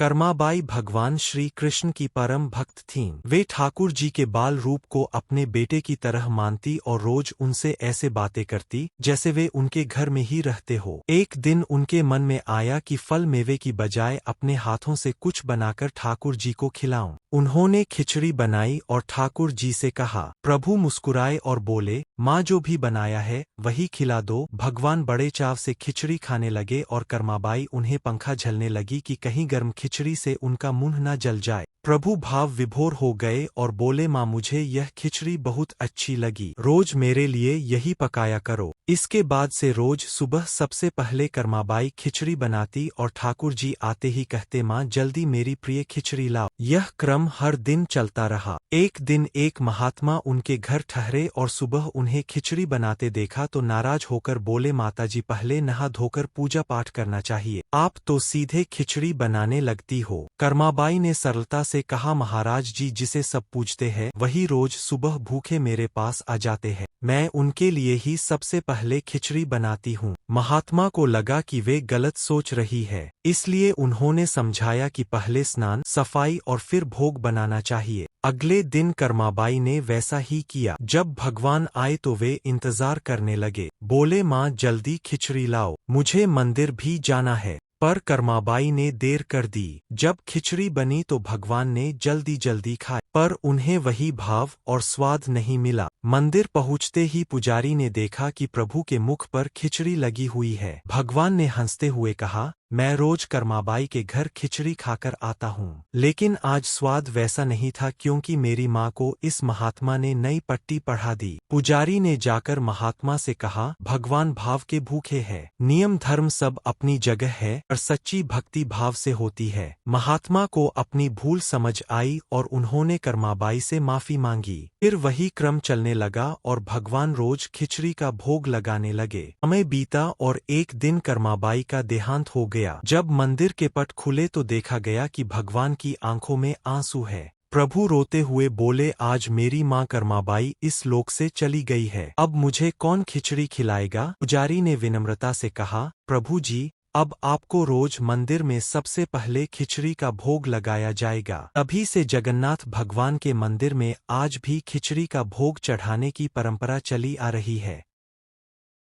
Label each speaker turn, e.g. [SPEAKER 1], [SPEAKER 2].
[SPEAKER 1] कर्माबाई भगवान श्री कृष्ण की परम भक्त थीं। वे ठाकुर जी के बाल रूप को अपने बेटे की तरह मानती और रोज उनसे ऐसे बातें करती जैसे वे उनके घर में ही रहते हो। एक दिन उनके मन में आया कि फल मेवे की बजाय अपने हाथों से कुछ बनाकर ठाकुर जी को खिलाऊं। उन्होंने खिचड़ी बनाई और ठाकुर जी से कहा। प्रभु मुस्कुराए और बोले, माँ जो भी बनाया है वही खिला दो। भगवान बड़े चाव से खिचड़ी खाने लगे और कर्माबाई उन्हें पंखा झलने लगी कि कहीं गर्म खिचड़ी से उनका मुंह न जल जाए। प्रभु भाव विभोर हो गए और बोले, माँ मुझे यह खिचड़ी बहुत अच्छी लगी, रोज मेरे लिए यही पकाया करो। इसके बाद से रोज सुबह सबसे पहले कर्माबाई खिचड़ी बनाती और ठाकुर जी आते ही कहते, माँ जल्दी मेरी प्रिय खिचड़ी लाओ। यह क्रम हर दिन चलता रहा। एक दिन एक महात्मा उनके घर ठहरे और सुबह उन्हें खिचड़ी बनाते देखा तो नाराज होकर बोले, माताजी पहले नहा धोकर पूजा पाठ करना चाहिए, आप तो सीधे खिचड़ी बनाने लगती हो। कर्माबाई ने सरलता से कहा, महाराज जी जिसे सब पूजते हैं वही रोज सुबह भूखे मेरे पास आ जाते हैं, मैं उनके लिए ही सबसे पहले खिचड़ी बनाती हूँ। महात्मा को लगा कि वे गलत सोच रही है, इसलिए उन्होंने समझाया कि पहले स्नान सफाई और फिर भोग बनाना चाहिए। अगले दिन कर्माबाई ने वैसा ही किया। जब भगवान आए तो वे इंतजार करने लगे। बोले, माँ जल्दी खिचड़ी लाओ, मुझे मंदिर भी जाना है। पर कर्माबाई ने देर कर दी। जब खिचड़ी बनी तो भगवान ने जल्दी जल्दी खाई, पर उन्हें वही भाव और स्वाद नहीं मिला। मंदिर पहुँचते ही पुजारी ने देखा कि प्रभु के मुख पर खिचड़ी लगी हुई है। भगवान ने हंसते हुए कहा, मैं रोज कर्माबाई के घर खिचड़ी खाकर आता हूँ, लेकिन आज स्वाद वैसा नहीं था क्योंकि मेरी माँ को इस महात्मा ने नई पट्टी पढ़ा दी। पुजारी ने जाकर महात्मा से कहा, भगवान भाव के भूखे हैं, नियम धर्म सब अपनी जगह है और सच्ची भक्ति भाव से होती है। महात्मा को अपनी भूल समझ आई और उन्होंने कर्माबाई से माफी मांगी। फिर वही क्रम चलने लगा और भगवान रोज खिचड़ी का भोग लगाने लगे। समय बीता और एक दिन कर्माबाई का देहांत हो गया। जब मंदिर के पट खुले तो देखा गया कि भगवान की आंखों में आंसू है। प्रभु रोते हुए बोले, आज मेरी माँ कर्माबाई इस लोक से चली गई है, अब मुझे कौन खिचड़ी खिलाएगा? पुजारी ने विनम्रता से कहा, प्रभु जी अब आपको रोज मंदिर में सबसे पहले खिचड़ी का भोग लगाया जाएगा। तभी से जगन्नाथ भगवान के मंदिर में आज भी खिचड़ी का भोग चढ़ाने की परंपरा चली आ रही है।